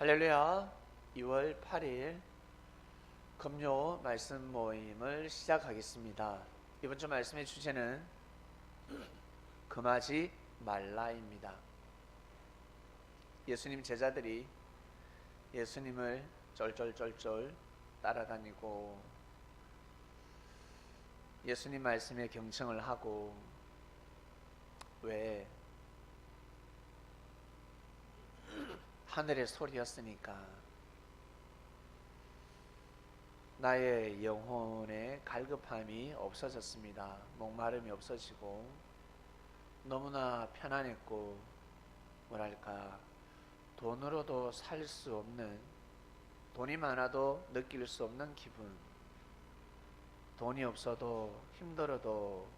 할렐루야. 2월 8일 금요 말씀 모임을 시작하겠습니다. 이번 주 말씀의 주제는 금하지 말라입니다. 예수님 제자들이 예수님을 쫄쫄쫄쫄 따라다니고 예수님 말씀에 경청을 하고 왜 하늘의 소리였으니까 나의 영혼의 갈급함이 없어졌습니다. 목마름이 없어지고 너무나 편안했고 뭐랄까 돈으로도 살 수 없는, 돈이 많아도 느낄 수 없는 기분, 돈이 없어도 힘들어도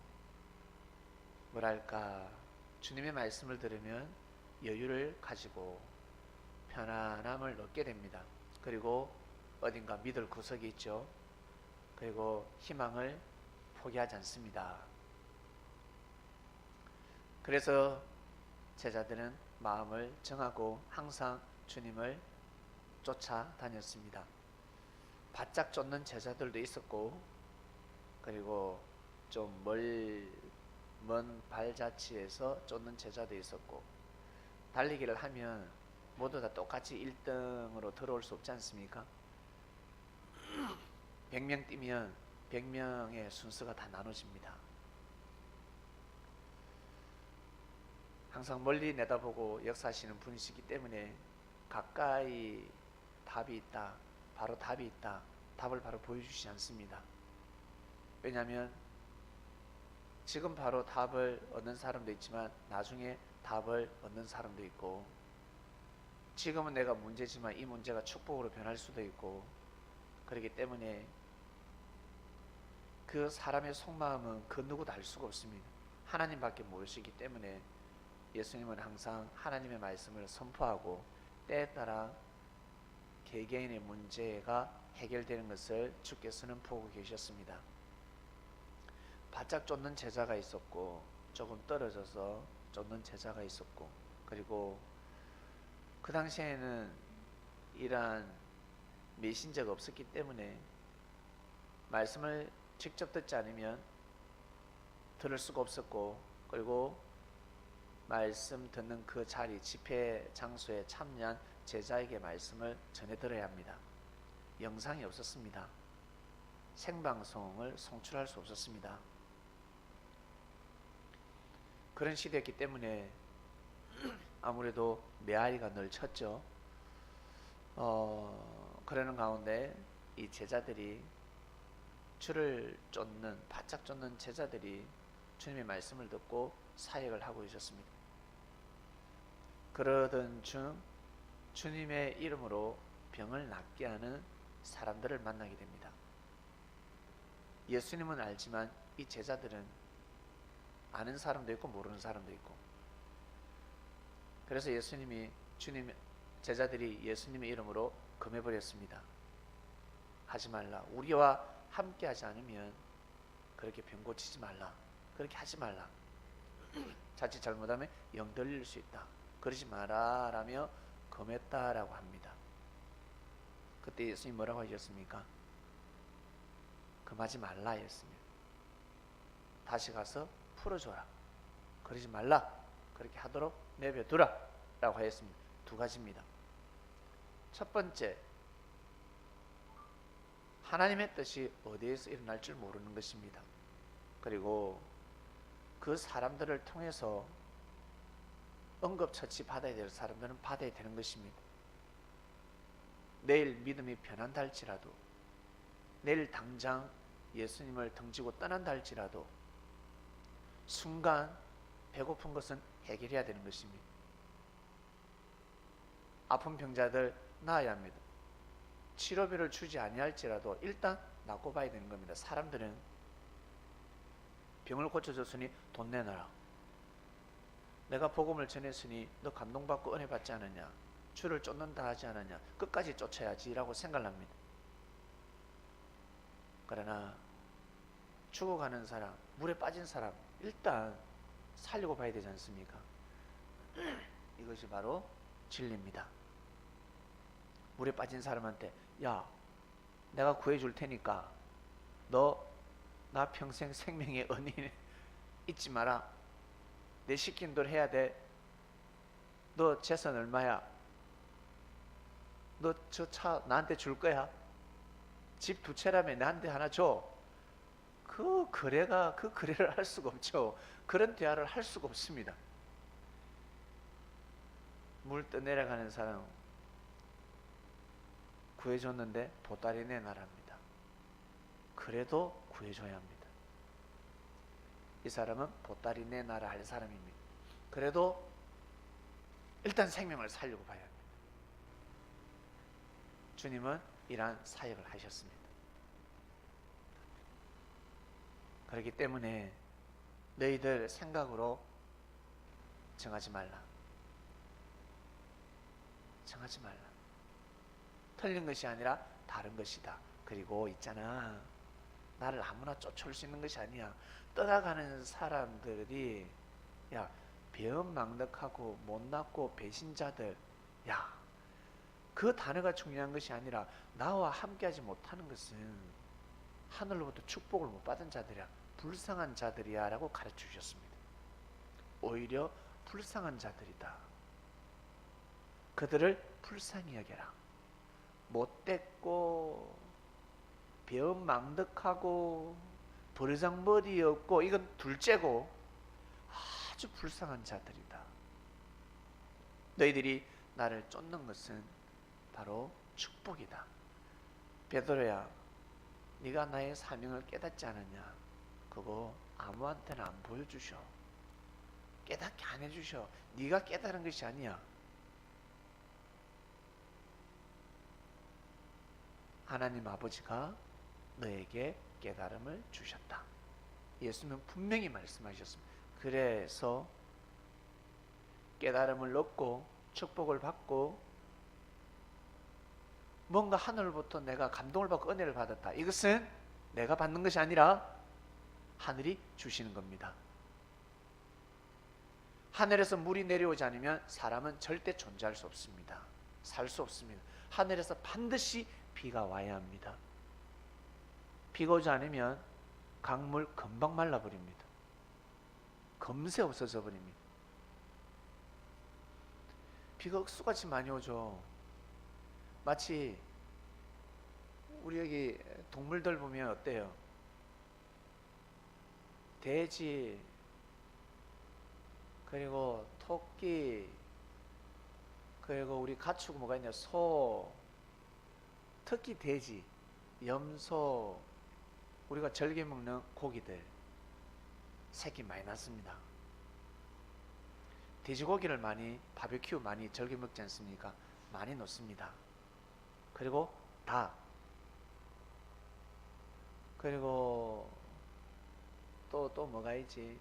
뭐랄까 주님의 말씀을 들으면 여유를 가지고 편안함을 얻게 됩니다. 그리고 어딘가 믿을 구석이 있죠. 그리고 희망을 포기하지 않습니다. 그래서 제자들은 마음을 정하고 항상 주님을 쫓아다녔습니다. 바짝 쫓는 제자들도 있었고, 그리고 좀 먼 발자취에서 쫓는 제자도 있었고, 달리기를 하면 모두 다 똑같이 1등으로 들어올 수 없지 않습니까? 100명 뛰면 100명의 순서가 다 나눠집니다. 항상 멀리 내다보고 역사하시는 분이시기 때문에 가까이 답이 있다, 바로 답이 있다, 답을 바로 보여주시지 않습니다. 왜냐하면 지금 바로 답을 얻는 사람도 있지만 나중에 답을 얻는 사람도 있고, 지금은 내가 문제지만 이 문제가 축복으로 변할 수도 있고, 그렇기 때문에 그 사람의 속마음은 그 누구도 알 수가 없습니다. 하나님밖에 모르시기 때문에 예수님은 항상 하나님의 말씀을 선포하고 때에 따라 개개인의 문제가 해결되는 것을 주께서는 보고 계셨습니다. 바짝 쫓는 제자가 있었고, 조금 떨어져서 쫓는 제자가 있었고, 그리고 그 당시에는 이러한 메신저가 없었기 때문에 말씀을 직접 듣지 않으면 들을 수가 없었고, 그리고 말씀 듣는 그 자리, 집회 장소에 참여한 제자에게 말씀을 전해 들어야 합니다. 영상이 없었습니다. 생방송을 송출할 수 없었습니다. 그런 시대였기 때문에 아무래도 메아리가 늘 쳤죠. 그러는 가운데 이 제자들이 주를 쫓는, 바짝 쫓는 제자들이 주님의 말씀을 듣고 사역을 하고 있었습니다. 그러던 중 주님의 이름으로 병을 낫게 하는 사람들을 만나게 됩니다. 예수님은 알지만 이 제자들은 아는 사람도 있고 모르는 사람도 있고, 그래서 제자들이 예수님의 이름으로 금해버렸습니다. 하지 말라. 우리와 함께 하지 않으면 그렇게 병 고치지 말라. 그렇게 하지 말라. 자칫 잘못하면 영 들릴 수 있다. 그러지 마라 라며 금했다라고 합니다. 그때 예수님 뭐라고 하셨습니까? 금하지 말라 했습니다. 다시 가서 풀어줘라. 그러지 말라. 그렇게 하도록 내버려두라 라고 하였습니다. 두 가지입니다. 첫 번째, 하나님의 뜻이 어디에서 일어날 줄 모르는 것입니다. 그리고 그 사람들을 통해서 응급처치 받아야 될 사람들은 받아야 되는 것입니다. 내일 믿음이 변한다 할지라도, 내일 당장 예수님을 등지고 떠난다 할지라도 순간 배고픈 것은 해결해야 되는 것입니다. 아픈 병자들 나아야 합니다. 치료비를 주지 아니할지라도 일단 낫고 봐야 되는 겁니다. 사람들은 병을 고쳐줬으니 돈 내놔라. 내가 복음을 전했으니 너 감동받고 은혜 받지 않았냐, 주를 쫓는다 하지 않았냐, 끝까지 쫓아야지 라고 생각을 합니다. 그러나 죽어가는 사람, 물에 빠진 사람 일단 살리고 봐야 되지 않습니까? 이것이 바로 진리입니다. 물에 빠진 사람한테 야, 내가 구해줄 테니까 너 나 평생 생명의 은인 잊지 마라. 내 시킨 대로 해야 돼. 너 재산 얼마야? 너 저 차 나한테 줄 거야? 집 2채라면 나한테 하나 줘. 그 거래를 할 수가 없죠. 그런 대화를 할 수가 없습니다. 물 떠내려가는 사람 구해줬는데 보따리 내놔랍니다. 그래도 구해줘야 합니다. 이 사람은 보따리 내놔라 할 사람입니다. 그래도 일단 생명을 살려고 봐야 합니다. 주님은 이러한 사역을 하셨습니다. 그렇기 때문에 너희들 생각으로 정하지 말라. 정하지 말라. 틀린 것이 아니라 다른 것이다. 그리고 있잖아, 나를 아무나 쫓아올 수 있는 것이 아니야. 떠나가는 사람들이 야, 배은망덕하고 못났고 배신자들, 야, 그 단어가 중요한 것이 아니라 나와 함께하지 못하는 것은 하늘로부터 축복을 못 받은 자들이야, 불쌍한 자들이야 라고 가르쳐 주셨습니다. 오히려 불쌍한 자들이다. 그들을 불쌍히 여겨라. 못됐고 배은망덕하고 버르장머리 없고 이건 둘째고 아주 불쌍한 자들이다. 너희들이 나를 쫓는 것은 바로 축복이다. 베드로야, 네가 나의 사명을 깨닫지 않았냐? 그거 아무한테나 안 보여주셔. 깨닫게 안 해주셔. 네가 깨달은 것이 아니야. 하나님 아버지가 너에게 깨달음을 주셨다. 예수님은 분명히 말씀하셨습니다. 그래서 깨달음을 얻고 축복을 받고 뭔가 하늘부터 내가 감동을 받고 은혜를 받았다. 이것은 내가 받는 것이 아니라 하늘이 주시는 겁니다. 하늘에서 물이 내려오지 않으면 사람은 절대 존재할 수 없습니다. 살 수 없습니다. 하늘에서 반드시 비가 와야 합니다. 비가 오지 않으면 강물 금방 말라버립니다. 금세 없어져 버립니다. 비가 억수같이 많이 오죠. 마치 우리 여기 동물들 보면 어때요? 돼지, 그리고 토끼, 그리고 우리 가축 뭐가 있냐? 소, 특히 돼지, 염소, 우리가 즐겨 먹는 고기들 새끼 많이 낳습니다. 돼지고기를 많이 바베큐 많이 즐겨 먹지 않습니까? 많이 넣습니다. 그리고 닭, 그리고 또 뭐가 있지?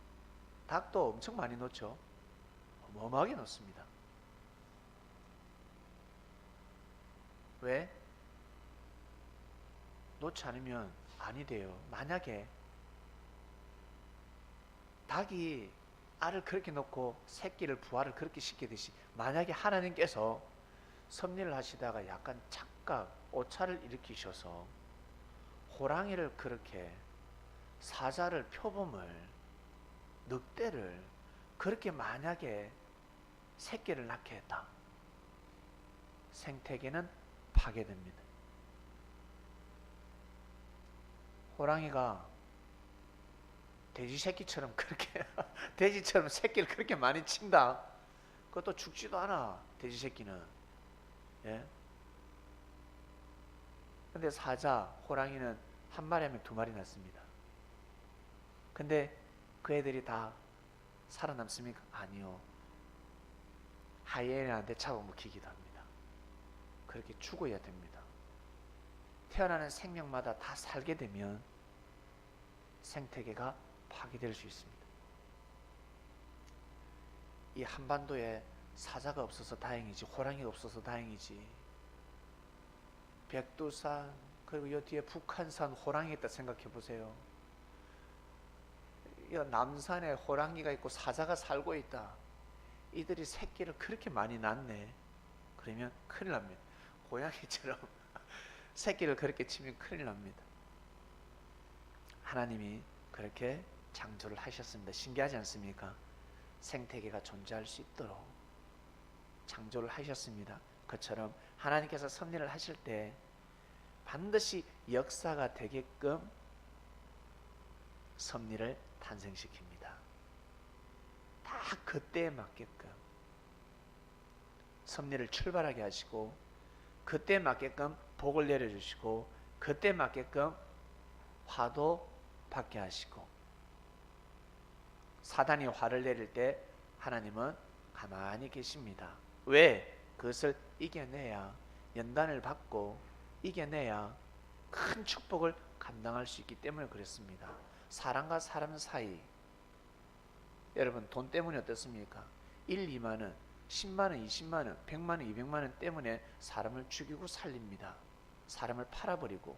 닭도 엄청 많이 넣죠. 어마어마하게 넣습니다. 왜? 놓지 않으면 아니 돼요. 만약에 닭이 알을 그렇게 넣고 새끼를 부화를 그렇게 시키듯이 만약에 하나님께서 섭리를 하시다가 약간 착각, 오차를 일으키셔서 호랑이를 그렇게 사자를 표범을 늑대를 그렇게 만약에 새끼를 낳게 했다. 생태계는 파괴됩니다. 호랑이가 돼지 새끼처럼 그렇게 돼지처럼 새끼를 그렇게 많이 친다. 그것도 죽지도 않아. 돼지 새끼는. 예? 근데 사자, 호랑이는 한 마리 하면 2마리 낳습니다. 근데 그 애들이 다 살아남습니까? 아니요. 하이에나한테 잡아먹히기도 합니다. 그렇게 죽어야 됩니다. 태어나는 생명마다 다 살게 되면 생태계가 파괴될 수 있습니다. 이 한반도에 사자가 없어서 다행이지, 호랑이가 없어서 다행이지. 백두산, 그리고 이 뒤에 북한산 호랑이 있다 생각해 보세요. 이 남산에 호랑이가 있고 사자가 살고 있다. 이들이 새끼를 그렇게 많이 낳네. 그러면 큰일 납니다. 고양이처럼 새끼를 그렇게 치면 큰일 납니다. 하나님이 그렇게 창조를 하셨습니다. 신기하지 않습니까? 생태계가 존재할 수 있도록 창조를 하셨습니다. 그처럼 하나님께서 섭리를 하실 때 반드시 역사가 되게끔 섭리를 탄생시킵니다. 다 그때에 맞게끔 섭리를 출발하게 하시고, 그때에 맞게끔 복을 내려주시고, 그때에 맞게끔 화도 받게 하시고, 사단이 화를 내릴 때 하나님은 가만히 계십니다. 왜? 그것을 이겨내야, 연단을 받고 이겨내야 큰 축복을 감당할 수 있기 때문에 그렇습니다. 사람과 사람 사이, 여러분 돈 때문에 어떻습니까? 1, 2만원, 10만원, 20만원, 100만원, 200만원 때문에 사람을 죽이고 살립니다. 사람을 팔아버리고.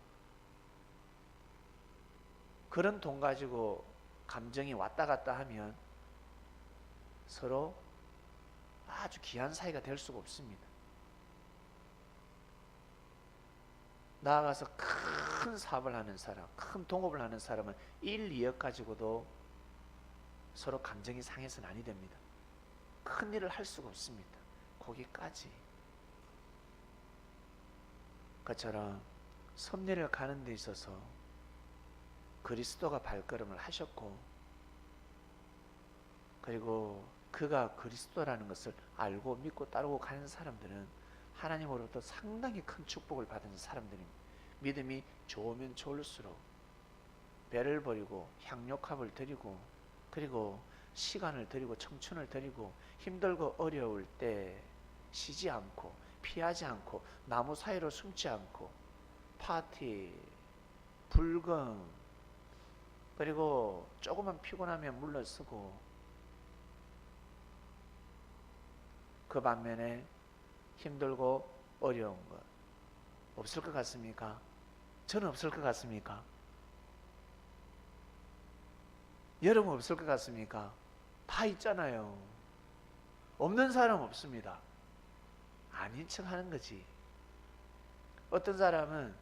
그런 돈 가지고 감정이 왔다 갔다 하면 서로 아주 귀한 사이가 될 수가 없습니다. 나아가서 큰 사업을 하는 사람, 큰 동업을 하는 사람은 1, 2억 가지고도 서로 감정이 상해서는 아니 됩니다. 큰 일을 할 수가 없습니다. 거기까지. 그처럼 섭리를 가는 데 있어서 그리스도가 발걸음을 하셨고, 그리고 그가 그리스도라는 것을 알고 믿고 따르고 가는 사람들은 하나님으로부터 상당히 큰 축복을 받은 사람들입니다. 믿음이 좋으면 좋을수록 배를 버리고 향료값을 드리고, 그리고 시간을 드리고 청춘을 드리고, 힘들고 어려울 때 쉬지 않고 피하지 않고 나무 사이로 숨지 않고 파티, 불금, 그리고 조금만 피곤하면 물러서고, 그 반면에 힘들고 어려운 것 없을 것 같습니까? 저는 없을 것 같습니까? 여러분 없을 것 같습니까? 다 있잖아요. 없는 사람 없습니다. 아닌 척 하는 거지. 어떤 사람은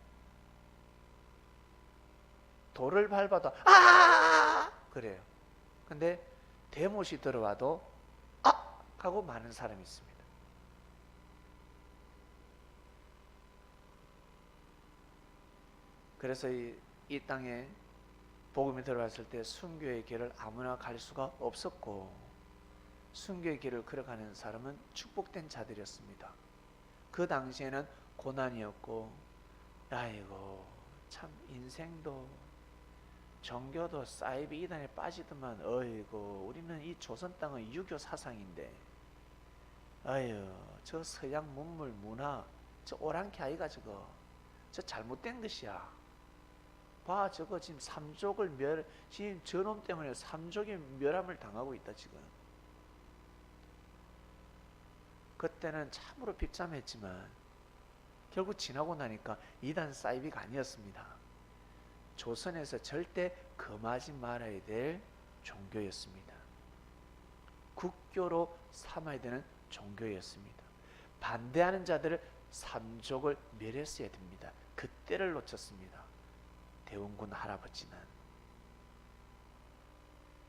돌을 밟아도 아 그래요. 근데 대못이 들어와도 아 하고 마는 사람이 있습니다. 그래서 이 땅에 복음이 들어왔을 때 순교의 길을 아무나 갈 수가 없었고, 순교의 길을 걸어가는 사람은 축복된 자들이었습니다. 그 당시에는 고난이었고, 아이고 참 인생도 종교도 사이비 이단에 빠지더만, 어이고 우리는 이 조선 땅은 유교 사상인데, 아유 저 서양 문물 문화 저 오랑캐 아이가 저거 저 잘못된 것이야. 봐 저거 지금 삼족을 지금 저놈 때문에 삼족이 멸함을 당하고 있다 지금. 그때는 참으로 비참했지만 결국 지나고 나니까 이단 사이비가 아니었습니다. 조선에서 절대 금하지 말아야 될 종교였습니다. 국교로 삼아야 되는 종교였습니다. 반대하는 자들을 삼족을 멸했어야 됩니다. 그때를 놓쳤습니다. 대원군 할아버지는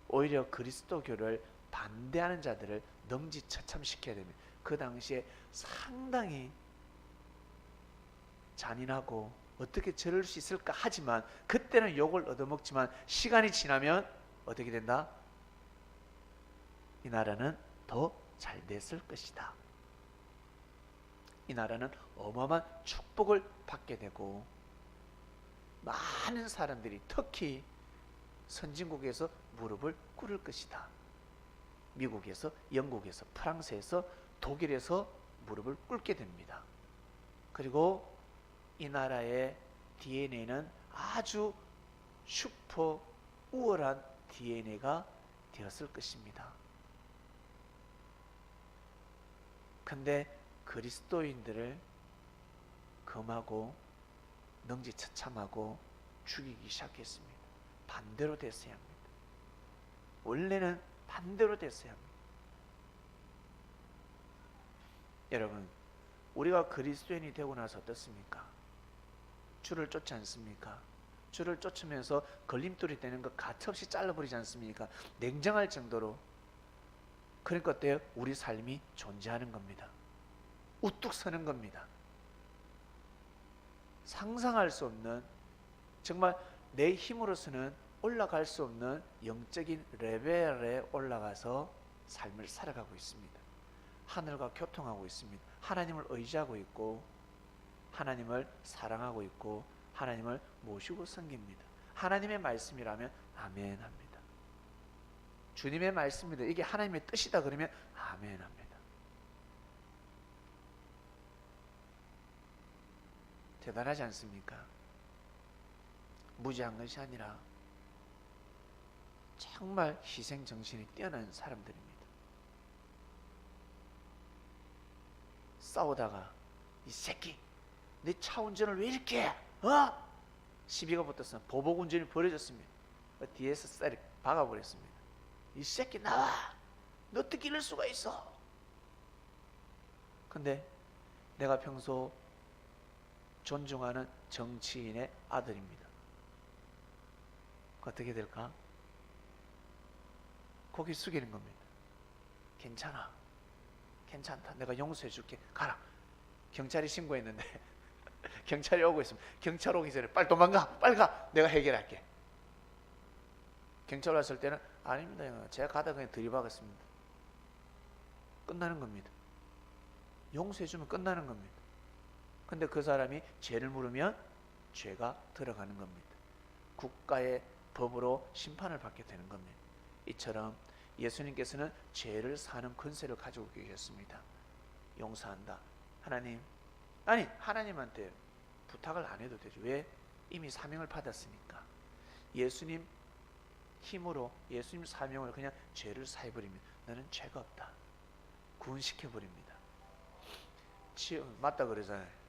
오히려 그리스도교를 반대하는 자들을 능지처참시켜야 됩니다. 그 당시에 상당히 잔인하고 어떻게 저럴 수 있을까 하지만, 그때는 욕을 얻어먹지만 시간이 지나면 어떻게 된다? 이 나라는 더 잘 됐을 것이다. 이 나라는 어마어마한 축복을 받게 되고, 많은 사람들이 특히 선진국에서 무릎을 꿇을 것이다. 미국에서, 영국에서, 프랑스에서, 독일에서 무릎을 꿇게 됩니다. 그리고 이 나라의 DNA는 아주 슈퍼 우월한 DNA가 되었을 것입니다. 근데 그리스도인들을 금하고 능지처참하고 죽이기 시작했습니다. 반대로 됐어야 합니다. 원래는 반대로 됐어야 합니다. 여러분, 우리가 그리스도인이 되고 나서 어떻습니까? 주를 쫓지 않습니까? 주를 쫓으면서 걸림돌이 되는 거 가차없이 잘라버리지 않습니까? 냉정할 정도로. 그러니까 어때요? 우리 삶이 존재하는 겁니다. 우뚝 서는 겁니다. 상상할 수 없는, 정말 내 힘으로서는 올라갈 수 없는 영적인 레벨에 올라가서 삶을 살아가고 있습니다. 하늘과 교통하고 있습니다. 하나님을 의지하고 있고 하나님을 사랑하고 있고 하나님을 모시고 섬깁니다. 하나님의 말씀이라면 아멘 합니다. 주님의 말씀입니다. 이게 하나님의 뜻이다 그러면 아멘 합니다. 대단하지 않습니까? 무지한 것이 아니라 정말 희생정신이 뛰어난 사람들입니다. 싸우다가 이 새끼 내 차 운전을 왜 이렇게 해? 시비가 붙었으면 보복 운전이 벌어졌습니다. 뒤에서 쌀이 박아버렸습니다. 이 새끼 나와! 너 어떻게 이럴 수가 있어? 근데 내가 평소 존중하는 정치인의 아들입니다. 어떻게 될까? 고개 숙이는 겁니다. 괜찮아. 괜찮다. 내가 용서해 줄게. 가라. 경찰이 신고했는데 경찰이 오고 있으면 경찰 오기 전에 빨리 도망가. 빨리 가. 내가 해결할게. 경찰 왔을 때는 아닙니다. 제가 가다 그냥 들이박았습니다. 끝나는 겁니다. 용서해 주면 끝나는 겁니다. 근데 그 사람이 죄를 물으면 죄가 들어가는 겁니다. 국가의 법으로 심판을 받게 되는 겁니다. 이처럼 예수님께서는 죄를 사는 권세를 가지고 계셨습니다. 용서한다. 하나님, 아니 하나님한테 부탁을 안 해도 되죠. 왜? 이미 사명을 받았으니까. 예수님 힘으로 예수님 사명을 그냥 죄를 사해버리면 너는 죄가 없다. 구원시켜버립니다. 맞다 그러잖아요.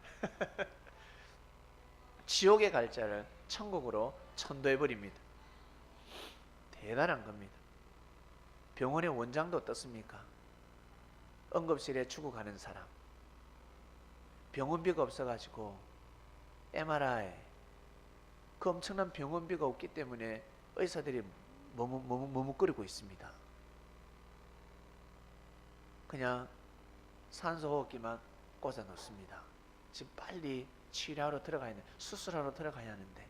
지옥에 갈 자를 천국으로 천도해버립니다. 대단한 겁니다. 병원의 원장도 어떻습니까? 응급실에 죽어가는 사람, 병원비가 없어가지고 MRI, 그 엄청난 병원비가 없기 때문에 의사들이 머뭇거리고 있습니다. 그냥 산소호흡기만 꽂아 놓습니다. 지금 빨리 치료하러 들어가야 하는데, 수술하러 들어가야 하는데,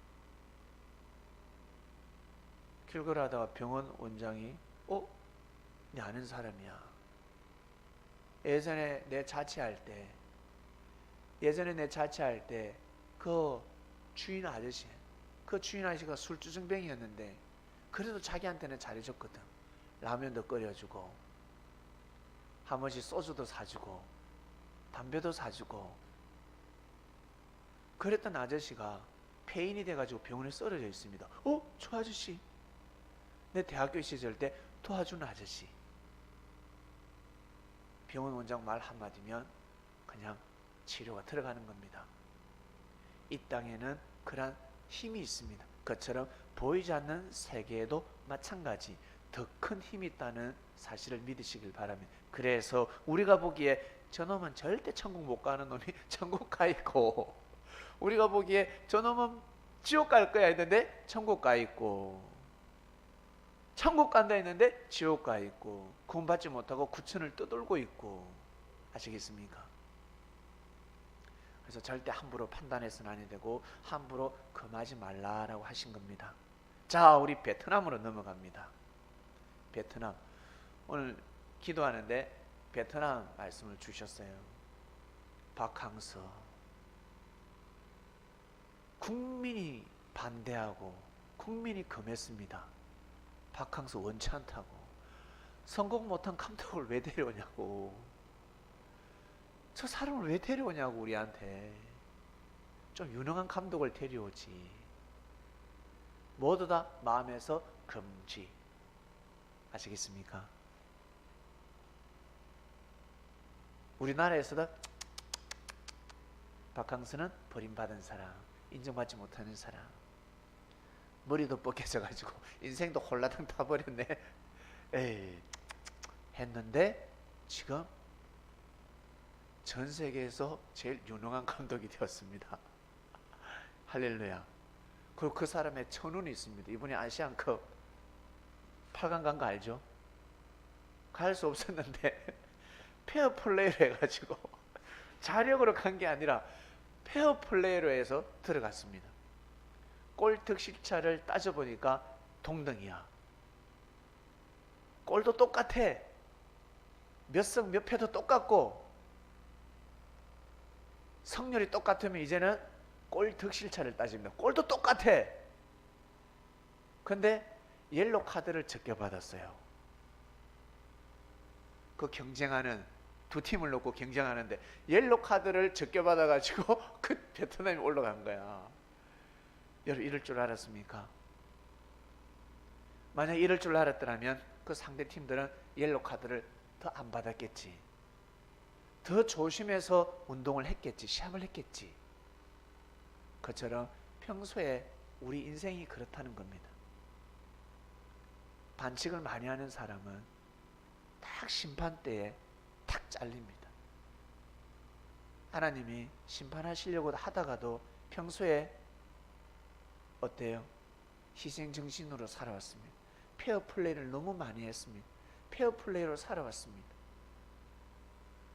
길거리 하다가 병원 원장이 내 아는 사람이야. 예전에 내 자취할 때 그 주인 아저씨가 술주정뱅이였는데 그래도 자기한테는 잘해줬거든. 라면도 끓여주고 한 번씩 소주도 사주고 담배도 사주고. 그랬던 아저씨가 폐인이 돼가지고 병원에 쓰러져 있습니다. 저 아저씨 내 대학교 시절 때 도와준 아저씨. 병원 원장 말 한마디면 그냥 치료가 들어가는 겁니다. 이 땅에는 그런 힘이 있습니다. 그처럼 보이지 않는 세계에도 마찬가지 더 큰 힘이 있다는 사실을 믿으시길 바랍니다. 그래서 우리가 보기에 저놈은 절대 천국 못 가는 놈이 천국 가 있고, 우리가 보기에 저놈은 지옥 갈 거야 했는데 천국 가 있고, 천국 간다 했는데 지옥 가 있고, 구원받지 못하고 구천을 떠돌고 있고. 아시겠습니까? 그래서 절대 함부로 판단해서는 안 되고 함부로 금하지 말라라고 하신 겁니다. 자, 우리 베트남으로 넘어갑니다. 베트남. 오늘 기도하는데 베트남 말씀을 주셨어요. 박항서. 국민이 반대하고 국민이 금했습니다. 박항서 원치 않다고. 성공 못한 감독을 왜 데려오냐고. 저 사람을 왜 데려오냐고. 우리한테 좀 유능한 감독을 데려오지. 모두 다 마음에서 금지. 아시겠습니까? 우리나라에서도 박항서는 버림받은 사람, 인정받지 못하는 사람, 머리도 벗겨져가지고 인생도 홀라당 타버렸네 에이 했는데 지금 전 세계에서 제일 유능한 감독이 되었습니다. 할렐루야. 그리고 그 사람의 천운이 있습니다. 이분이 아시안컵 8강 간 거 알죠? 갈 수 없었는데 페어플레이로 해가지고 자력으로 간 게 아니라 페어플레이로 해서 들어갔습니다. 골 득실차를 따져보니까 동등이야. 골도 똑같아. 몇 성 몇 패도 똑같고 성률이 똑같으면 이제는 골 득실차를 따집니다. 골도 똑같아. 근데 옐로 카드를 적게 받았어요. 그 경쟁하는 두 팀을 놓고 경쟁하는데 옐로 카드를 적게 받아가지고 그 베트남이 올라간 거야. 여러분 이럴 줄 알았습니까? 만약 이럴 줄 알았더라면 그 상대 팀들은 옐로 카드를 더 안 받았겠지. 더 조심해서 운동을 했겠지. 시합을 했겠지. 그처럼 평소에 우리 인생이 그렇다는 겁니다. 반칙을 많이 하는 사람은 딱 심판 때에 탁 잘립니다. 하나님이 심판하시려고 하다가도 평소에 어때요? 희생정신으로 살아왔습니다. 페어플레이를 너무 많이 했습니다. 페어플레이로 살아왔습니다.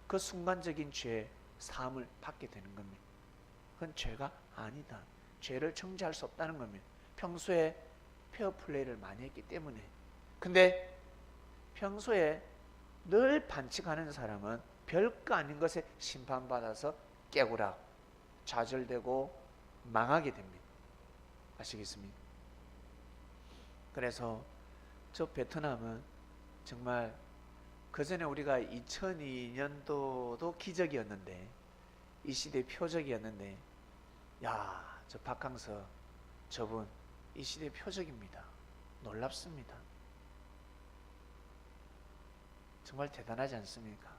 그 순간적인 죄 사함을 받게 되는 겁니다. 그건 죄가 아니다. 죄를 정죄할 수 없다는 겁니다. 평소에 페어플레이를 많이 했기 때문에. 근데 평소에 늘 반칙하는 사람은 별거 아닌 것에 심판받아서 깨구락, 좌절되고 망하게 됩니다. 아시겠습니까? 그래서 저 베트남은 정말 그전에 우리가 2002년도도 기적이었는데 이 시대의 표적이었는데 야, 저 박항서 저분 이 시대의 표적입니다. 놀랍습니다. 정말 대단하지 않습니까?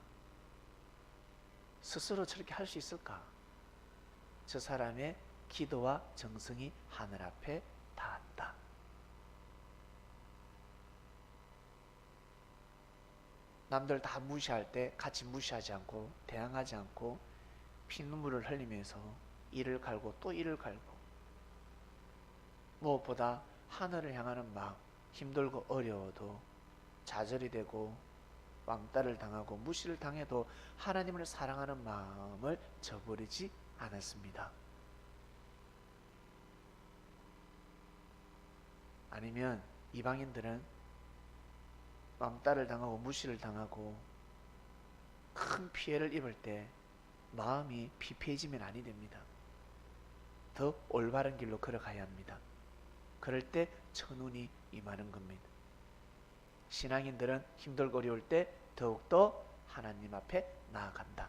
스스로 저렇게 할 수 있을까? 저 사람의 기도와 정성이 하늘 앞에 닿았다. 남들 다 무시할 때 같이 무시하지 않고 대항하지 않고 피눈물을 흘리면서 이를 갈고 또 이를 갈고 무엇보다 하늘을 향하는 마음, 힘들고 어려워도 좌절이 되고 왕따를 당하고 무시를 당해도 하나님을 사랑하는 마음을 저버리지 않았습니다. 아니면 이방인들은 왕따를 당하고 무시를 당하고 큰 피해를 입을 때 마음이 피폐해지면 아니 됩니다. 더 올바른 길로 걸어가야 합니다. 그럴 때 천운이 임하는 겁니다. 신앙인들은 힘들고 어려울 때 더욱더 하나님 앞에 나아간다.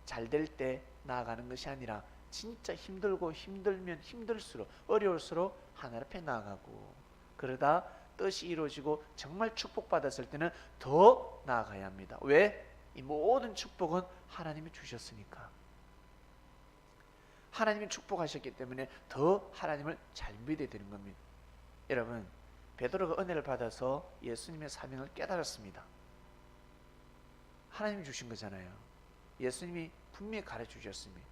잘 될 때 나아가는 것이 아니라 진짜 힘들고 힘들면 힘들수록 어려울수록 하나님 앞에 나아가고 그러다 뜻이 이루어지고 정말 축복받았을 때는 더 나아가야 합니다. 왜? 이 모든 축복은 하나님이 주셨으니까. 하나님이 축복하셨기 때문에 더 하나님을 잘 믿어야 되는 겁니다. 여러분, 베드로가 은혜를 받아서 예수님의 사명을 깨달았습니다. 하나님이 주신 거잖아요. 예수님이 분명히 가르쳐 주셨습니다.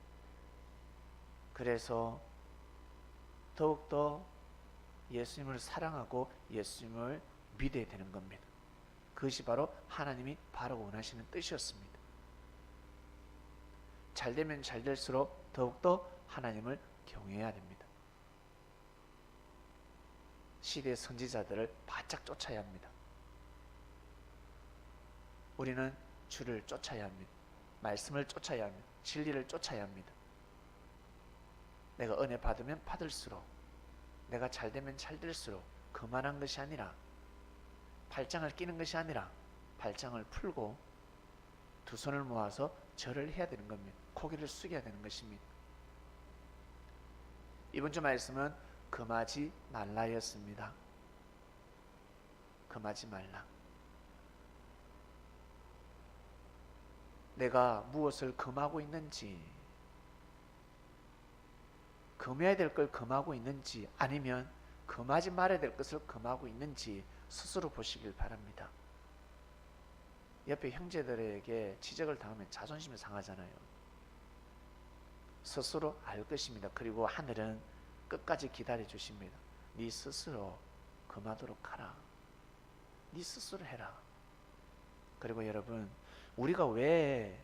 그래서 더욱더 예수님을 사랑하고 예수님을 믿어야 되는 겁니다. 그것이 바로 하나님이 바로 원하시는 뜻이었습니다. 잘 되면 잘 될수록 더욱더 하나님을 경외해야 됩니다. 시대의 선지자들을 바짝 쫓아야 합니다. 우리는 주를 쫓아야 합니다. 말씀을 쫓아야 합니다. 진리를 쫓아야 합니다. 내가 은혜 받으면 받을수록 내가 잘 되면 잘 될수록 그만한 것이 아니라 발장을 끼는 것이 아니라 발장을 풀고 두 손을 모아서 절을 해야 되는 겁니다. 고개를 숙여야 되는 것입니다. 이번 주 말씀은 금하지 말라였습니다. 금하지 말라. 내가 무엇을 금하고 있는지, 금해야 될 걸 금하고 있는지 아니면 금하지 말아야 될 것을 금하고 있는지 스스로 보시길 바랍니다. 옆에 형제들에게 지적을 당하면 자존심이 상하잖아요. 스스로 알 것입니다. 그리고 하늘은 끝까지 기다려 주십니다. 네 스스로 금하도록 하라. 네 스스로 해라. 그리고 여러분, 우리가 왜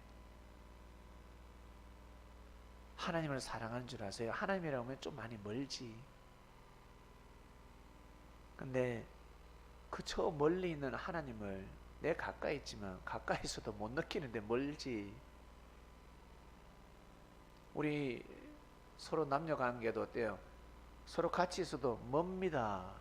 하나님을 사랑하는 줄 아세요? 하나님이라고 하면 좀 많이 멀지. 근데 그 저 멀리 있는 하나님을 내 가까이 있지만 가까이서도 못 느끼는데 멀지. 우리 서로 남녀 관계도 어때요? 서로 같이 있어도 멉니다.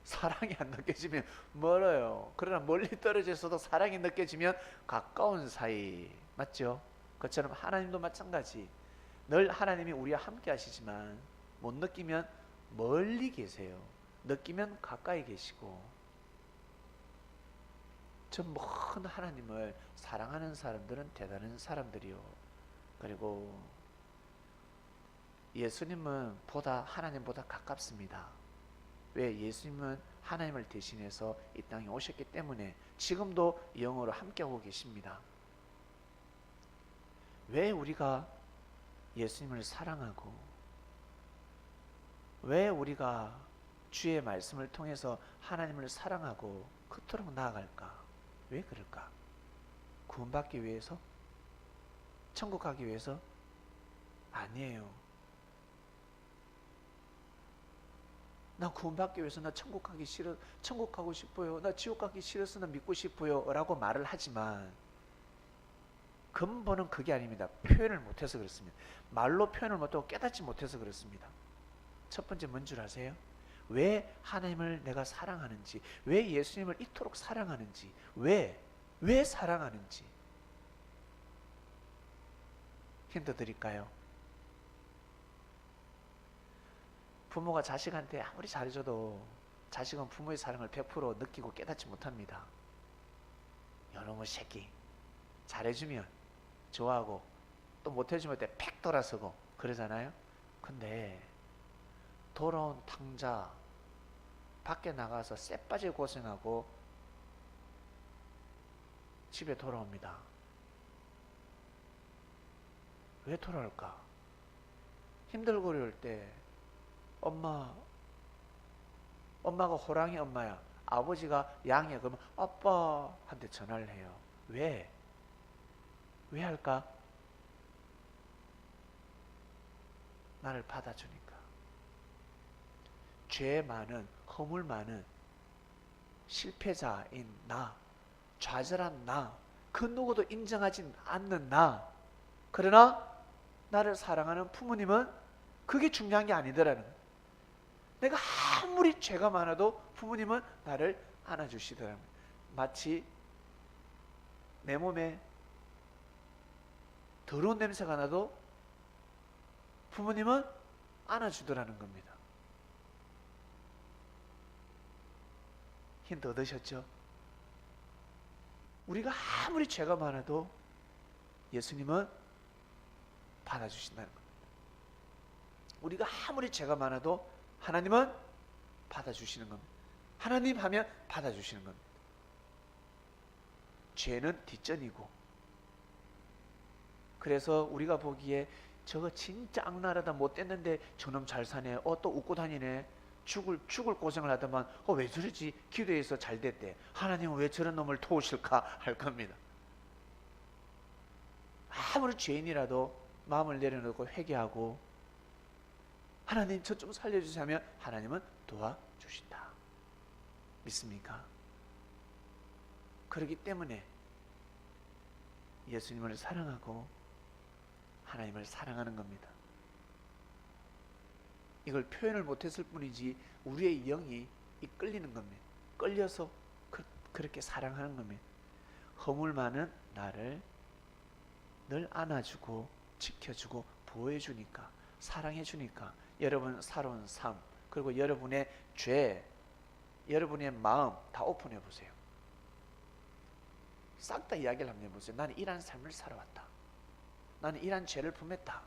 사랑이 안 느껴지면 멀어요. 그러나 멀리 떨어져 있어도 사랑이 느껴지면 가까운 사이. 맞죠? 그처럼 하나님도 마찬가지. 늘 하나님이 우리와 함께 하시지만 못 느끼면 멀리 계세요. 느끼면 가까이 계시고. 저 먼 하나님을 사랑하는 사람들은 대단한 사람들이요. 그리고 예수님은 하나님보다 가깝습니다. 왜? 예수님은 하나님을 대신해서 이 땅에 오셨기 때문에 지금도 영으로 함께하고 계십니다. 왜 우리가 예수님을 사랑하고, 왜 우리가 주의 말씀을 통해서 하나님을 사랑하고 그토록 나아갈까? 왜 그럴까? 구원받기 위해서? 천국 가기 위해서? 아니에요. 나 구원받기 위해서 나 천국 가기 싫어, 천국 가고 싶어요. 나 지옥 가기 싫어서 나 믿고 싶어요. 라고 말을 하지만 근본은 그게 아닙니다. 표현을 못해서 그렇습니다. 말로 표현을 못하고 깨닫지 못해서 그렇습니다. 첫 번째 뭔 줄 아세요? 왜 하나님을 내가 사랑하는지, 왜 예수님을 이토록 사랑하는지, 왜 사랑하는지 힌트 드릴까요? 부모가 자식한테 아무리 잘해줘도 자식은 부모의 사랑을 100% 느끼고 깨닫지 못합니다. 요놈의 새끼 잘해주면 좋아하고 또 못해주면 때 팩 돌아서고 그러잖아요. 근데 돌아온 탕자 밖에 나가서 쎄 빠지게 고생하고 집에 돌아옵니다. 왜 돌아올까? 힘들고 어려울 때 엄마가 호랑이 엄마야, 아버지가 양이야. 그러면 아빠한테 전화를 해요. 왜 할까? 나를 받아주니까. 죄 많은, 허물 많은 실패자인 나, 좌절한 나, 그 누구도 인정하지 않는 나, 그러나 나를 사랑하는 부모님은 그게 중요한 게 아니더라는 거예요. 내가 아무리 죄가 많아도 부모님은 나를 안아주시더라고요. 마치 내 몸에 더러운 냄새가 나도 부모님은 안아주더라는 겁니다. 힌트 얻으셨죠? 우리가 아무리 죄가 많아도 예수님은 받아주신다는 겁니다. 우리가 아무리 죄가 많아도 하나님은 받아주시는 겁니다. 하나님 하면 받아주시는 겁니다. 죄는 뒷전이고. 그래서 우리가 보기에 저거 진짜 악랄하다, 못됐는데 저놈 잘 사네, 또 웃고 다니네, 죽을 고생을 하더만 왜 저러지, 기도해서 잘 됐대, 하나님은 왜 저런 놈을 도우실까 할 겁니다. 아무리 죄인이라도 마음을 내려놓고 회개하고 하나님 저 좀 살려주세요 하면 하나님은 도와주신다. 믿습니까? 그렇기 때문에 예수님을 사랑하고 하나님을 사랑하는 겁니다. 이걸 표현을 못했을 뿐이지 우리의 영이 이끌리는 겁니다. 끌려서 그렇게 사랑하는 겁니다. 허물 많은 나를 늘 안아주고 지켜주고 보호해주니까, 사랑해주니까 여러분 살아온 삶, 그리고 여러분의 죄, 여러분의 마음 다 오픈해보세요. 싹 다 이야기를 한번 해보세요. 나는 이런 삶을 살아왔다. 나는 이런 죄를 품었다.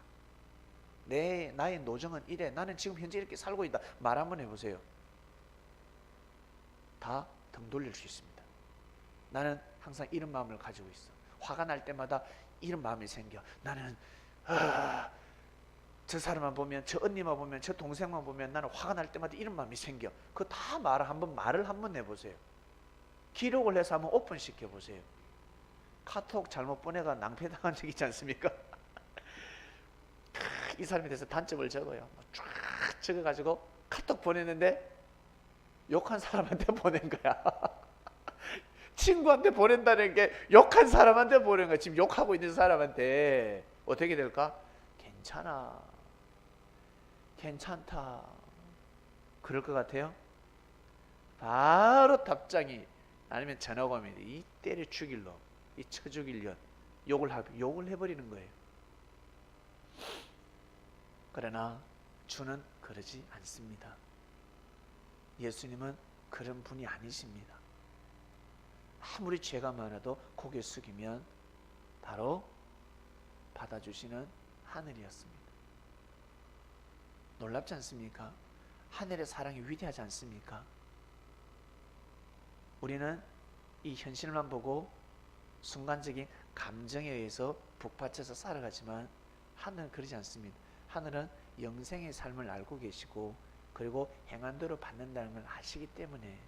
나의 노정은 이래. 나는 지금 현재 이렇게 살고 있다. 말 한번 해보세요. 다 등 돌릴 수 있습니다. 나는 항상 이런 마음을 가지고 있어. 화가 날 때마다 이런 마음이 생겨. 나는 저 사람만 보면, 저 언니만 보면, 저 동생만 보면 나는 화가 날 때마다 이런 마음이 생겨. 그거 다 말을 한번 해보세요. 기록을 해서 한번 오픈시켜 보세요. 카톡 잘못 보내가 낭패당한 적 있지 않습니까? 이 사람에 대해서 단점을 적어요. 쫙 적어가지고 카톡 보냈는데 욕한 사람한테 보낸 거야. 친구한테 보낸다는 게 욕한 사람한테 보낸 거야. 지금 욕하고 있는 사람한테 어떻게 될까? 괜찮아, 괜찮다, 그럴 것 같아요? 바로 답장이 아니면 전화가 오면 이 때려 죽일 놈, 이 쳐 죽일 년, 욕을 해버리는 거예요. 그러나 주는 그러지 않습니다. 예수님은 그런 분이 아니십니다. 아무리 죄가 많아도 고개 숙이면 바로 받아주시는 하늘이었습니다. 놀랍지 않습니까? 하늘의 사랑이 위대하지 않습니까? 우리는 이 현실만 보고 순간적인 감정에 의해서 북받쳐서 살아가지만 하늘은 그러지 않습니다. 하늘은 영생의 삶을 알고 계시고 그리고 행한 대로 받는다는 걸 아시기 때문에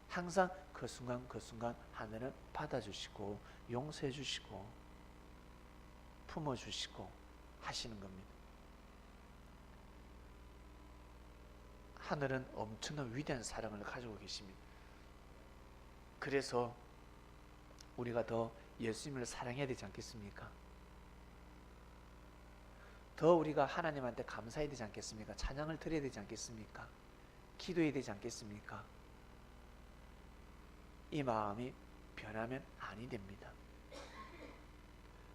항상 그 순간 그 순간 하늘은 받아주시고 용서해 주시고 품어주시고 하시는 겁니다. 하늘은 엄청난 위대한 사랑을 가지고 계십니다. 그래서 우리가 더 예수님을 사랑해야 되지 않겠습니까? 더 우리가 하나님한테 감사해야 되지 않겠습니까? 찬양을 드려야 되지 않겠습니까? 기도해야 되지 않겠습니까? 이 마음이 변하면 아니 됩니다.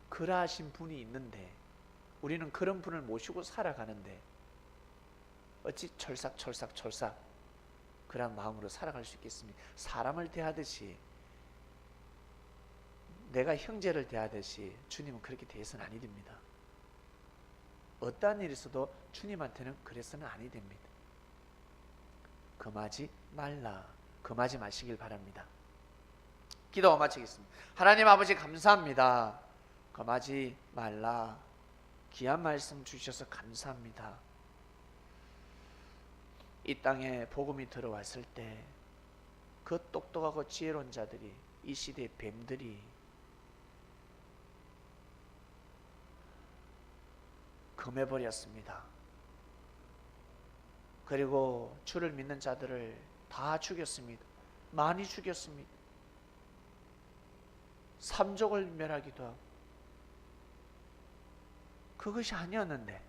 그러하신 분이 있는데 우리는 그런 분을 모시고 살아가는데 어찌 철삭 그런 마음으로 살아갈 수 있겠습니까? 사람을 대하듯이 내가 형제를 대하듯이 주님은 그렇게 대해서는 아니 됩니다. 어떠한 일이 있어도 주님한테는 그래서는 아니 됩니다. 금하지 말라. 금하지 마시길 바랍니다. 기도 마치겠습니다. 하나님 아버지 감사합니다. 금하지 말라. 귀한 말씀 주셔서 감사합니다. 이 땅에 복음이 들어왔을 때 그 똑똑하고 지혜로운 자들이 이 시대의 뱀들이 금해버렸습니다. 그리고 주를 믿는 자들을 다 죽였습니다. 많이 죽였습니다. 삼족을 멸하기도 하고 그것이 아니었는데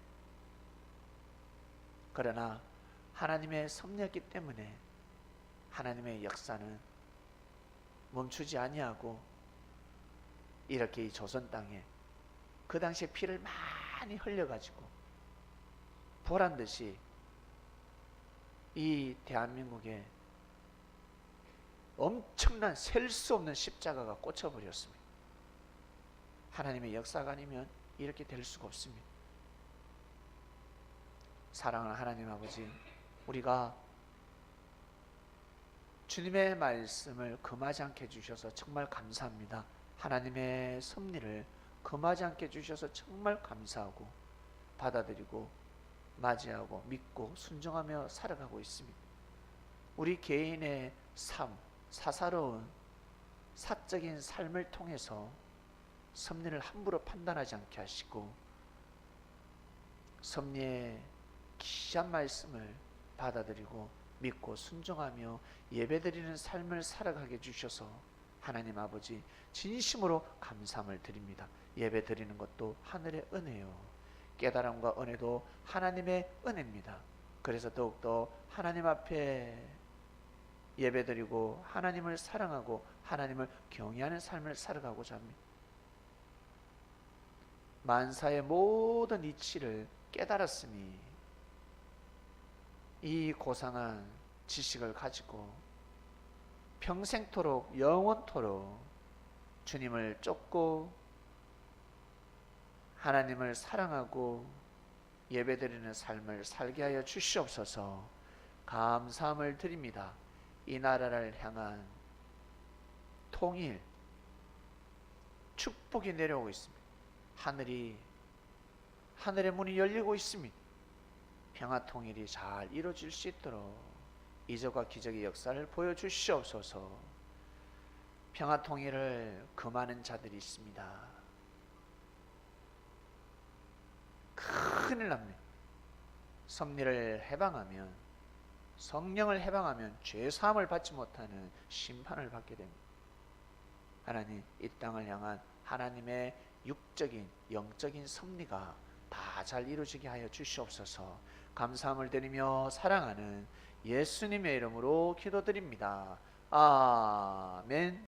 그러나 하나님의 섭리였기 때문에 하나님의 역사는 멈추지 아니하고 이렇게 이 조선 땅에 그 당시에 피를 많이 흘려가지고 보란듯이 이 대한민국에 엄청난 셀 수 없는 십자가가 꽂혀버렸습니다. 하나님의 역사가 아니면 이렇게 될 수가 없습니다. 사랑하는 하나님 아버지, 우리가 주님의 말씀을 금하지 않게 해주셔서 정말 감사합니다. 하나님의 섭리를 금하지 않게 해주셔서 정말 감사하고 받아들이고 맞이하고 믿고 순종하며 살아가고 있습니다. 우리 개인의 삶, 사사로운 사적인 삶을 통해서 섭리를 함부로 판단하지 않게 하시고 섭리의 귀한 말씀을 받아들이고 믿고 순종하며 예배드리는 삶을 살아가게 해주셔서 하나님 아버지 진심으로 감사함을 드립니다. 예배드리는 것도 하늘의 은혜요, 깨달음과 은혜도 하나님의 은혜입니다. 그래서 더욱더 하나님 앞에 예배드리고 하나님을 사랑하고 하나님을 경외하는 삶을 살아가고자 합니다. 만사의 모든 이치를 깨달았으니 이 고상한 지식을 가지고 평생토록 영원토록 주님을 쫓고 하나님을 사랑하고 예배드리는 삶을 살게 하여 주시옵소서. 감사함을 드립니다. 이 나라를 향한 통일, 축복이 내려오고 있습니다. 하늘의 문이 열리고 있습니다. 평화 통일이 잘 이루어질 수 있도록 이적과 기적의 역사를 보여주시옵소서. 평화 통일을 금하는 자들이 있습니다. 큰일 납니다. 섭리를 해방하면, 성령을 해방하면 죄사함을 받지 못하는 심판을 받게 됩니다. 하나님, 이 땅을 향한 하나님의 육적인 영적인 섭리가 다 잘 이루어지게 하여 주시옵소서. 감사함을 드리며 사랑하는 예수님의 이름으로 기도드립니다. 아멘.